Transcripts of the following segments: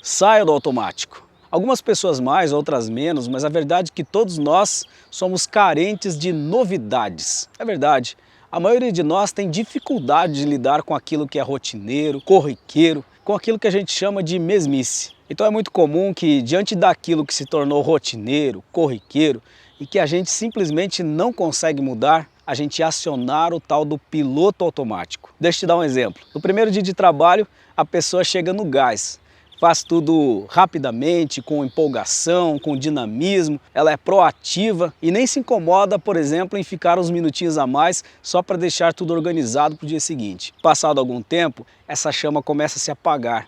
Saia do automático. Algumas pessoas mais, outras menos, mas a verdade é que todos nós somos carentes de novidades. É verdade, a maioria de nós tem dificuldade de lidar com aquilo que é rotineiro, corriqueiro, com aquilo que a gente chama de mesmice. Então é muito comum que diante daquilo que se tornou rotineiro, corriqueiro e que a gente simplesmente não consegue mudar, a gente acionar o tal do piloto automático. Deixa eu te dar um exemplo. No primeiro dia de trabalho, a pessoa chega no gás. Faz tudo rapidamente, com empolgação, com dinamismo, ela é proativa e nem se incomoda, por exemplo, em ficar uns minutinhos a mais só para deixar tudo organizado para o dia seguinte. Passado algum tempo, essa chama começa a se apagar.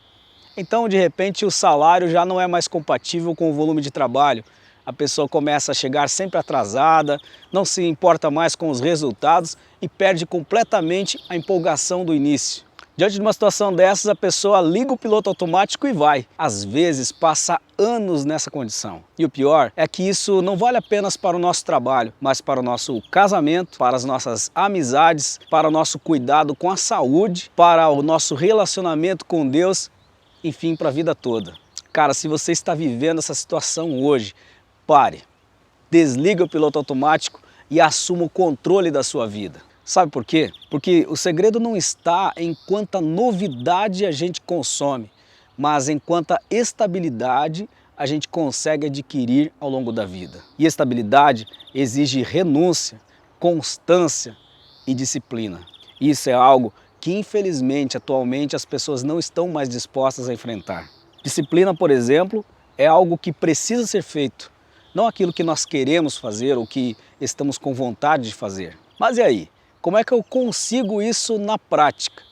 Então, de repente, o salário já não é mais compatível com o volume de trabalho. A pessoa começa a chegar sempre atrasada, não se importa mais com os resultados e perde completamente a empolgação do início. Diante de uma situação dessas, a pessoa liga o piloto automático e vai. Às vezes passa anos nessa condição. E o pior é que isso não vale apenas para o nosso trabalho, mas para o nosso casamento, para as nossas amizades, para o nosso cuidado com a saúde, para o nosso relacionamento com Deus, enfim, para a vida toda. Cara, se você está vivendo essa situação hoje, pare, desliga o piloto automático e assuma o controle da sua vida. Sabe por quê? Porque o segredo não está em quanta novidade a gente consome, mas em quanta estabilidade a gente consegue adquirir ao longo da vida. E estabilidade exige renúncia, constância e disciplina. Isso é algo que, infelizmente, atualmente as pessoas não estão mais dispostas a enfrentar. Disciplina, por exemplo, é algo que precisa ser feito, não aquilo que nós queremos fazer ou que estamos com vontade de fazer. Mas e aí? Como é que eu consigo isso na prática?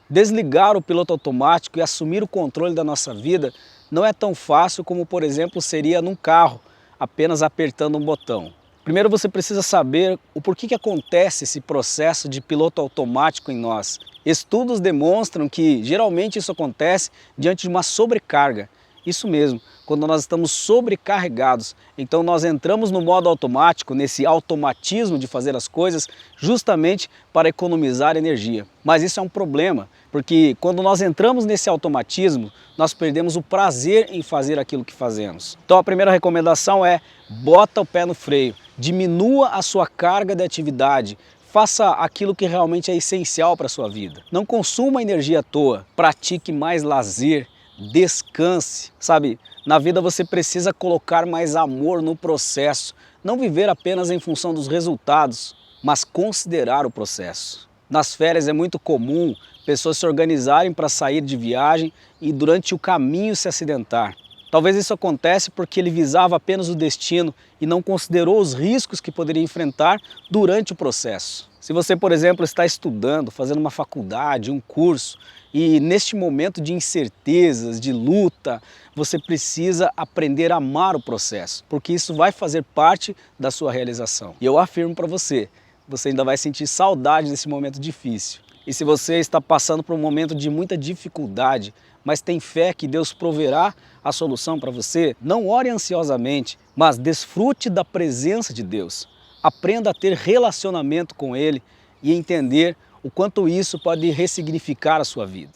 Desligar o piloto automático e assumir o controle da nossa vida não é tão fácil como, por exemplo, seria num carro, apenas apertando um botão. Primeiro você precisa saber o porquê que acontece esse processo de piloto automático em nós. Estudos demonstram que geralmente isso acontece diante de uma sobrecarga. Isso mesmo, quando nós estamos sobrecarregados, então nós entramos no modo automático, nesse automatismo de fazer as coisas, justamente para economizar energia. Mas isso é um problema, porque quando nós entramos nesse automatismo, nós perdemos o prazer em fazer aquilo que fazemos. Então a primeira recomendação é: bota o pé no freio, diminua a sua carga de atividade, faça aquilo que realmente é essencial para a sua vida. Não consuma energia à toa, pratique mais lazer, descanse, sabe? Na vida você precisa colocar mais amor no processo, não viver apenas em função dos resultados, mas considerar o processo. Nas férias é muito comum pessoas se organizarem para sair de viagem e durante o caminho se acidentar. Talvez isso acontece porque ele visava apenas o destino e não considerou os riscos que poderia enfrentar durante o processo. Se você, por exemplo, está estudando, fazendo uma faculdade, um curso, e neste momento de incertezas, de luta, você precisa aprender a amar o processo, porque isso vai fazer parte da sua realização. E eu afirmo para você, você ainda vai sentir saudade desse momento difícil. E se você está passando por um momento de muita dificuldade, mas tem fé que Deus proverá a solução para você, não ore ansiosamente, mas desfrute da presença de Deus. Aprenda a ter relacionamento com Ele e entender o quanto isso pode ressignificar a sua vida.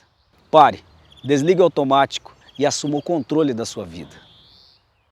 Pare, desligue o automático e assuma o controle da sua vida.